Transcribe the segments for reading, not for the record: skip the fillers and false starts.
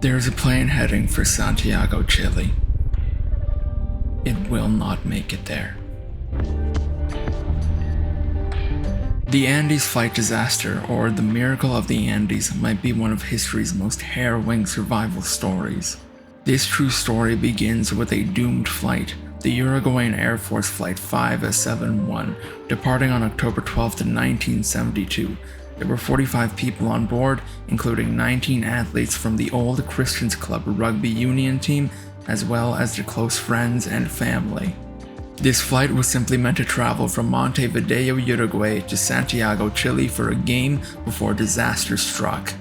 There is a plane heading for Santiago, Chile. It will not make it there. The Andes flight disaster, or the Miracle of the Andes, might be one of history's most harrowing survival stories. This true story begins with a doomed flight, the Uruguayan Air Force Flight 571, departing on October 12, 1972. There were 45 people on board, including 19 athletes from the Old Christians Club rugby union team, as well as their close friends and family. This flight was simply meant to travel from Montevideo, Uruguay to Santiago, Chile for a game before disaster struck.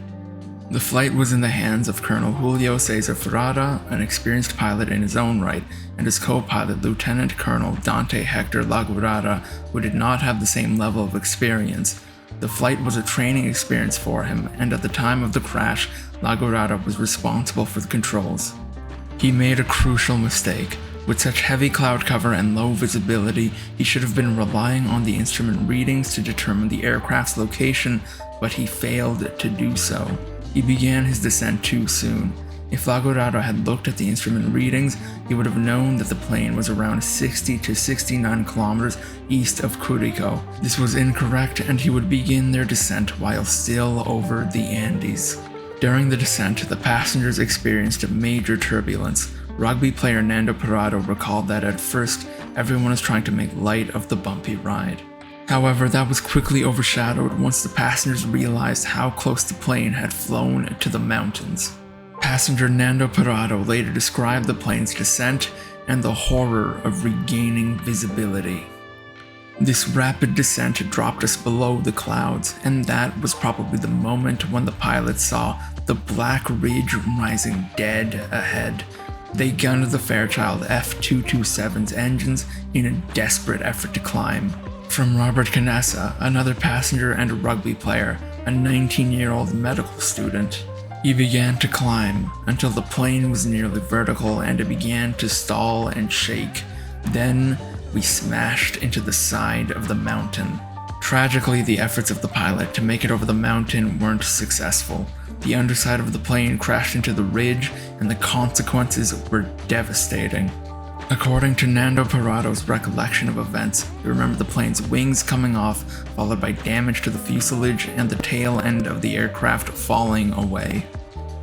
The flight was in the hands of Colonel Julio Cesar Ferrara, an experienced pilot in his own right, and his co-pilot Lieutenant Colonel Dante Hector Lagurara, who did not have the same level of experience. The flight was a training experience for him, and at the time of the crash, Lagurara was responsible for the controls. He made a crucial mistake. With such heavy cloud cover and low visibility, he should have been relying on the instrument readings to determine the aircraft's location, but he failed to do so. He began his descent too soon. If Lagurara had looked at the instrument readings, he would have known that the plane was around 60 to 69 kilometers east of Curico. This was incorrect, and he would begin their descent while still over the Andes. During the descent, the passengers experienced major turbulence. Rugby player Nando Parado recalled that at first, everyone was trying to make light of the bumpy ride. However, that was quickly overshadowed once the passengers realized how close the plane had flown to the mountains. Passenger Nando Parado later described the plane's descent and the horror of regaining visibility. This rapid descent dropped us below the clouds, and that was probably the moment when the pilots saw the black ridge rising dead ahead. They gunned the Fairchild F227's engines in a desperate effort to climb. From Robert Canessa, another passenger and a rugby player, a 19-year-old medical student. He began to climb until the plane was nearly vertical and it began to stall and shake. Then we smashed into the side of the mountain. Tragically, the efforts of the pilot to make it over the mountain weren't successful. The underside of the plane crashed into the ridge, and the consequences were devastating. According to Nando Parado's recollection of events, he remembered the plane's wings coming off, followed by damage to the fuselage and the tail end of the aircraft falling away.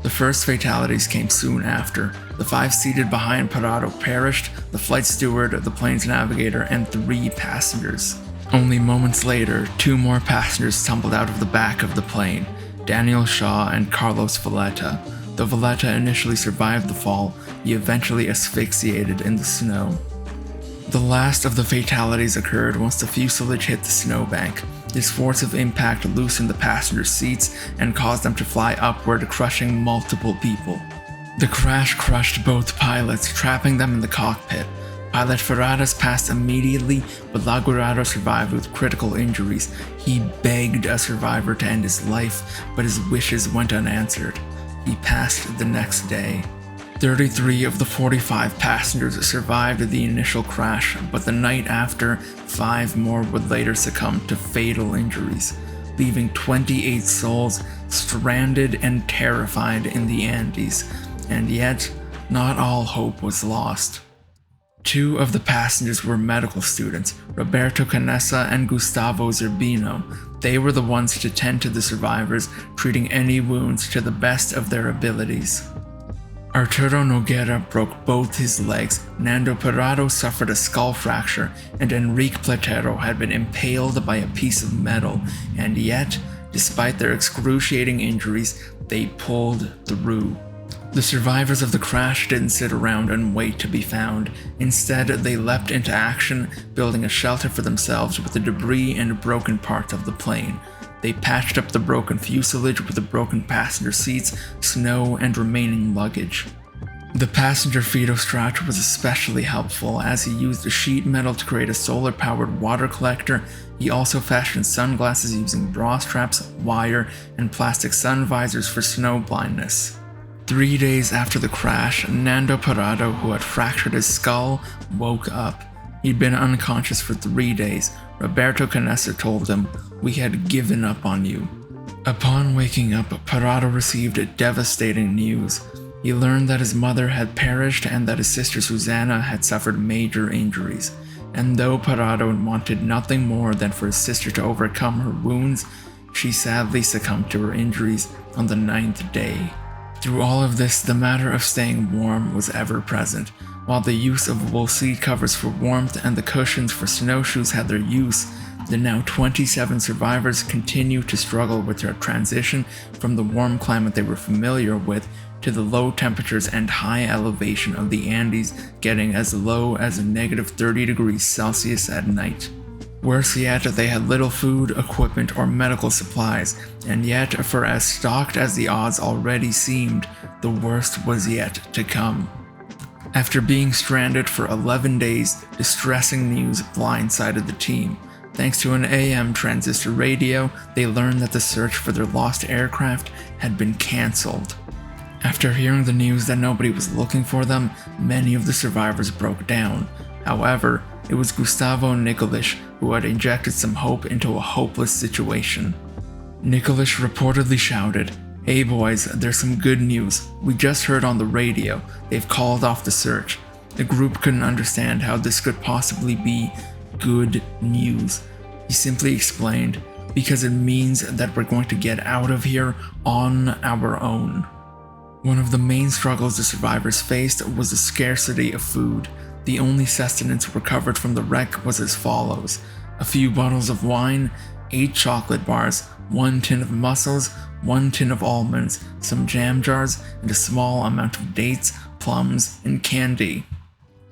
The first fatalities came soon after. The 5 seated behind Parado perished, the flight steward, the plane's navigator, and 3 passengers. Only moments later, 2 more passengers tumbled out of the back of the plane, Daniel Shaw and Carlos Valletta. Though Valletta initially survived the fall, he eventually asphyxiated in the snow. The last of the fatalities occurred once the fuselage hit the snowbank. This force of impact loosened the passenger seats and caused them to fly upward, crushing multiple people. The crash crushed both pilots, trapping them in the cockpit. Pilot Ferradas passed immediately, but Lagurara survived with critical injuries. He begged a survivor to end his life, but his wishes went unanswered. He passed the next day. 33 of the 45 passengers survived the initial crash, but the night after, 5 more would later succumb to fatal injuries, leaving 28 souls stranded and terrified in the Andes. And yet, not all hope was lost. 2 of the passengers were medical students, Roberto Canessa and Gustavo Zerbino. They were the ones to tend to the survivors, treating any wounds to the best of their abilities. Arturo Noguera broke both his legs, Nando Parado suffered a skull fracture, and Enrique Platero had been impaled by a piece of metal, and yet, despite their excruciating injuries, they pulled through. The survivors of the crash didn't sit around and wait to be found. Instead, they leapt into action, building a shelter for themselves with the debris and broken parts of the plane. They patched up the broken fuselage with the broken passenger seats, snow, and remaining luggage. The passenger Fidostrat was especially helpful, as he used a sheet metal to create a solar-powered water collector. He also fashioned sunglasses using bra straps, wire, and plastic sun visors for snow blindness. 3 days after the crash, Nando Parado, who had fractured his skull, woke up. He'd been unconscious for 3 days. Roberto Canessa told him, "We had given up on you." Upon waking up, Parado received devastating news. He learned that his mother had perished and that his sister Susanna had suffered major injuries, and though Parado wanted nothing more than for his sister to overcome her wounds, she sadly succumbed to her injuries on the 9th day. Through all of this, the matter of staying warm was ever present. While the use of wool seat covers for warmth and the cushions for snowshoes had their use, the now 27 survivors continued to struggle with their transition from the warm climate they were familiar with to the low temperatures and high elevation of the Andes, getting as low as -30 degrees Celsius at night. Worse yet, they had little food, equipment, or medical supplies, and yet, for as stocked as the odds already seemed, the worst was yet to come. After being stranded for 11 days, distressing news blindsided the team. Thanks to an AM transistor radio, they learned that the search for their lost aircraft had been cancelled. After hearing the news that nobody was looking for them, many of the survivors broke down. However, it was Gustavo Nicolas who had injected some hope into a hopeless situation. Nicolas reportedly shouted, "Hey boys, there's some good news. We just heard on the radio. They've called off the search." The group couldn't understand how this could possibly be good news. He simply explained, "Because it means that we're going to get out of here on our own." One of the main struggles the survivors faced was the scarcity of food. The only sustenance recovered from the wreck was as follows: a few bottles of wine, 8 chocolate bars, 1 tin of mussels, 1 tin of almonds, some jam jars, and a small amount of dates, plums, and candy.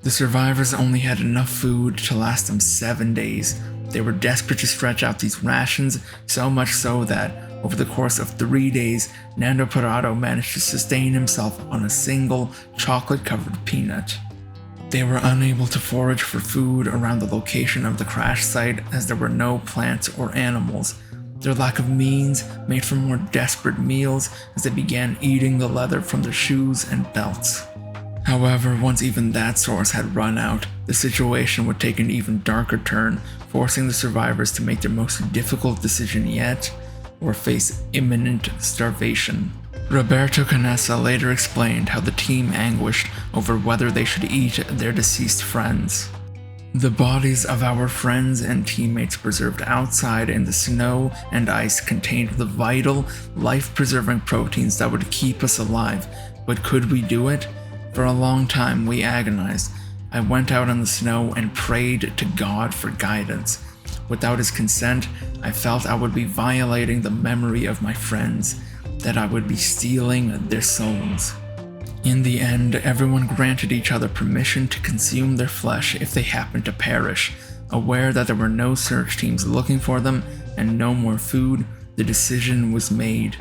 The survivors only had enough food to last them 7 days. They were desperate to stretch out these rations, so much so that, over the course of 3 days, Nando Parado managed to sustain himself on a single chocolate-covered peanut. They were unable to forage for food around the location of the crash site as there were no plants or animals. Their lack of means made for more desperate meals as they began eating the leather from their shoes and belts. However, once even that source had run out, the situation would take an even darker turn, forcing the survivors to make their most difficult decision yet, or face imminent starvation. Roberto Canessa later explained how the team anguished over whether they should eat their deceased friends. The bodies of our friends and teammates preserved outside in the snow and ice contained the vital, life-preserving proteins that would keep us alive, but could we do it? For a long time we agonized. I went out in the snow and prayed to God for guidance. Without his consent, I felt I would be violating the memory of my friends, that I would be stealing their souls. In the end, everyone granted each other permission to consume their flesh if they happened to perish. Aware that there were no search teams looking for them and no more food, the decision was made.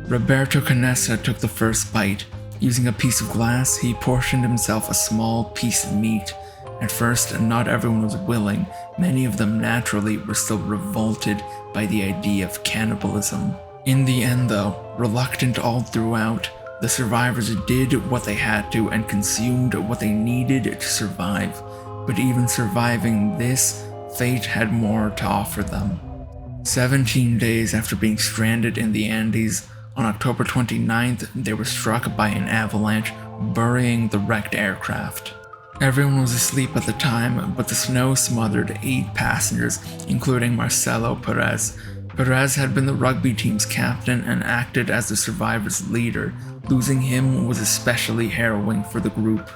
Roberto Canessa took the first bite. Using a piece of glass, he portioned himself a small piece of meat. At first, not everyone was willing. Many of them naturally were still revolted by the idea of cannibalism. In the end though, reluctant all throughout, the survivors did what they had to and consumed what they needed to survive. But even surviving this, fate had more to offer them. 17 days after being stranded in the Andes, on October 29th, they were struck by an avalanche, burying the wrecked aircraft. Everyone was asleep at the time, but the snow smothered 8 passengers, including Marcelo Perez. Perez had been the rugby team's captain and acted as the survivors' leader. Losing him was especially harrowing for the group.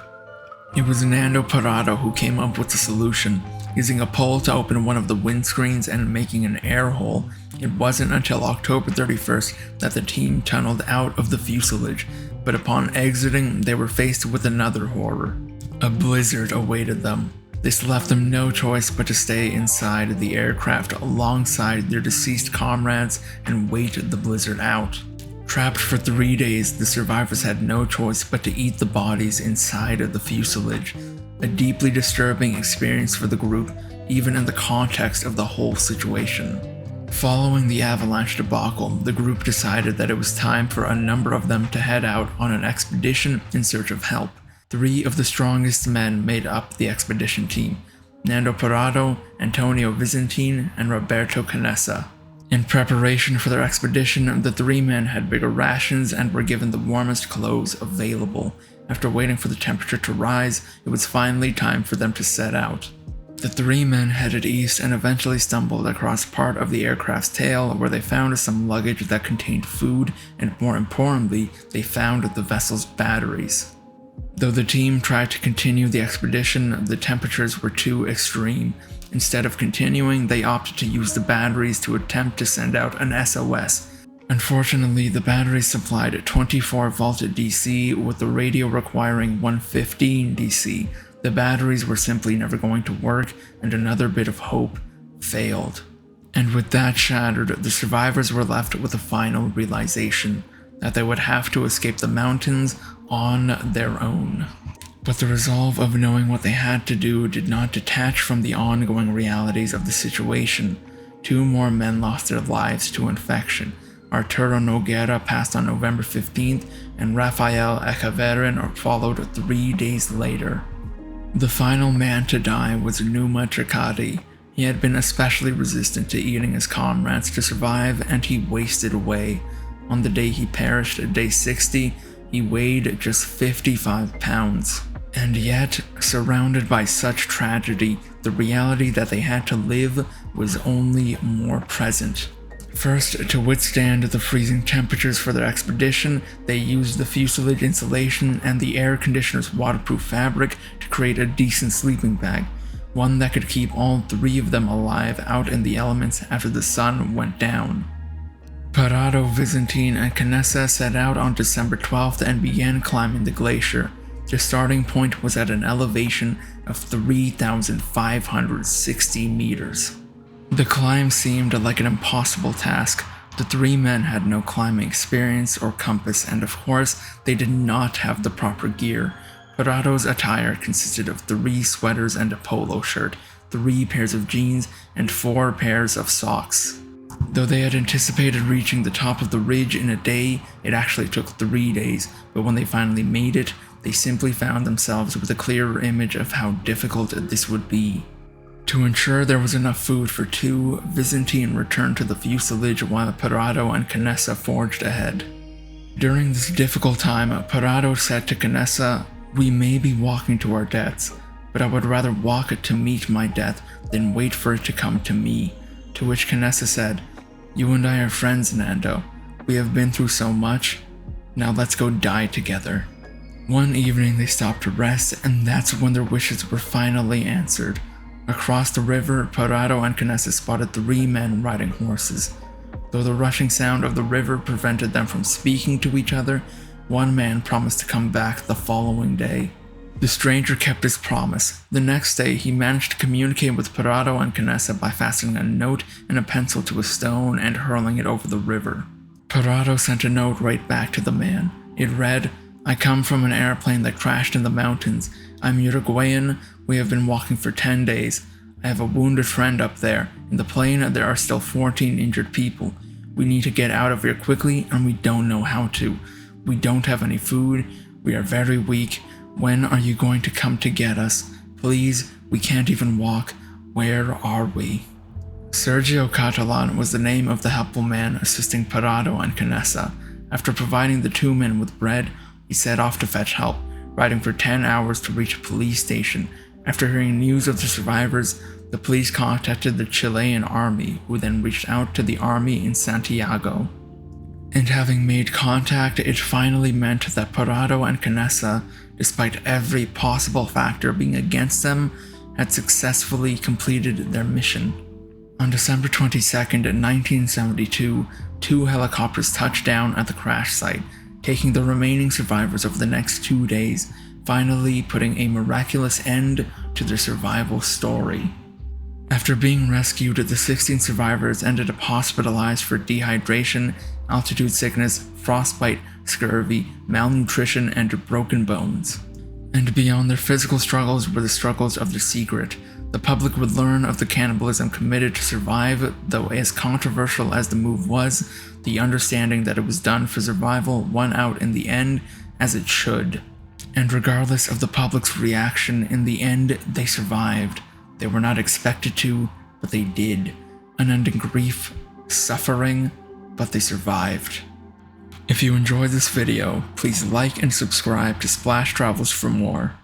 It was Nando Parado who came up with the solution. Using a pole to open one of the windscreens and making an air hole, it wasn't until October 31st that the team tunneled out of the fuselage, but upon exiting, they were faced with another horror. A blizzard awaited them. This left them no choice but to stay inside the aircraft alongside their deceased comrades and wait the blizzard out. Trapped for 3 days, the survivors had no choice but to eat the bodies inside of the fuselage. A deeply disturbing experience for the group, even in the context of the whole situation. Following the avalanche debacle, the group decided that it was time for a number of them to head out on an expedition in search of help. 3 of the strongest men made up the expedition team: Nando Parado, Antonio Vicentin, and Roberto Canessa. In preparation for their expedition, the three men had bigger rations and were given the warmest clothes available. After waiting for the temperature to rise, it was finally time for them to set out. The three men headed east and eventually stumbled across part of the aircraft's tail where they found some luggage that contained food, and more importantly, they found the vessel's batteries. Though the team tried to continue the expedition, the temperatures were too extreme. Instead of continuing, they opted to use the batteries to attempt to send out an SOS. Unfortunately, the batteries supplied 24-volt DC with the radio requiring 115 DC. The batteries were simply never going to work, and another bit of hope failed. And with that shattered, the survivors were left with a final realization that they would have to escape the mountains on their own. But the resolve of knowing what they had to do did not detach from the ongoing realities of the situation. 2 more men lost their lives to infection. Arturo Noguera passed on November 15th, and Rafael Echeverren followed 3 days later. The final man to die was Numa Tricati. He had been especially resistant to eating his comrades to survive, and he wasted away. On the day he perished, day 60, he weighed just 55 pounds. And yet, surrounded by such tragedy, the reality that they had to live was only more present. First, to withstand the freezing temperatures for their expedition, they used the fuselage insulation and the air conditioner's waterproof fabric to create a decent sleeping bag, one that could keep all 3 of them alive out in the elements after the sun went down. Parado, Vizintin, and Canessa set out on December 12th and began climbing the glacier. Their starting point was at an elevation of 3,560 meters. The climb seemed like an impossible task. The 3 men had no climbing experience or compass, and of course, they did not have the proper gear. Parado's attire consisted of 3 sweaters and a polo shirt, 3 pairs of jeans, and 4 pairs of socks. Though they had anticipated reaching the top of the ridge in a day, it actually took 3 days, but when they finally made it, they simply found themselves with a clearer image of how difficult this would be. To ensure there was enough food for 2, Vizintin returned to the fuselage while Parado and Canessa forged ahead. During this difficult time, Parado said to Canessa, "We may be walking to our deaths, but I would rather walk to meet my death than wait for it to come to me." To which Canessa said, "You and I are friends, Nando. We have been through so much. Now let's go die together." One evening they stopped to rest, and that's when their wishes were finally answered. Across the river, Parado and Canessa spotted 3 men riding horses. Though the rushing sound of the river prevented them from speaking to each other, one man promised to come back the following day. The stranger kept his promise. The next day, he managed to communicate with Parado and Canessa by fastening a note and a pencil to a stone and hurling it over the river. Parado sent a note right back to the man. It read, "I come from an airplane that crashed in the mountains. I'm Uruguayan. We have been walking for 10 days. I have a wounded friend up there. In the plane, there are still 14 injured people. We need to get out of here quickly, and we don't know how to. We don't have any food. We are very weak. When are you going to come to get us? Please, we can't even walk. Where are we?" Sergio Catalan was the name of the helpful man assisting Parado and Canessa. After providing the 2 men with bread, he set off to fetch help, riding for 10 hours to reach a police station. After hearing news of the survivors, the police contacted the Chilean army, who then reached out to the army in Santiago. And having made contact, it finally meant that Parado and Canessa, despite every possible factor being against them, had successfully completed their mission. On December 22nd, 1972, 2 helicopters touched down at the crash site, taking the remaining survivors over the next 2 days, finally putting a miraculous end to their survival story. After being rescued, the 16 survivors ended up hospitalized for dehydration, altitude sickness, frostbite, scurvy, malnutrition, and broken bones. And beyond their physical struggles were the struggles of their secret. The public would learn of the cannibalism committed to survive, though as controversial as the move was, the understanding that it was done for survival won out in the end, as it should. And regardless of the public's reaction, in the end, they survived. They were not expected to, but they did. Unending grief suffering, but they survived. If you enjoyed this video, please like and subscribe to Splash Travels for more.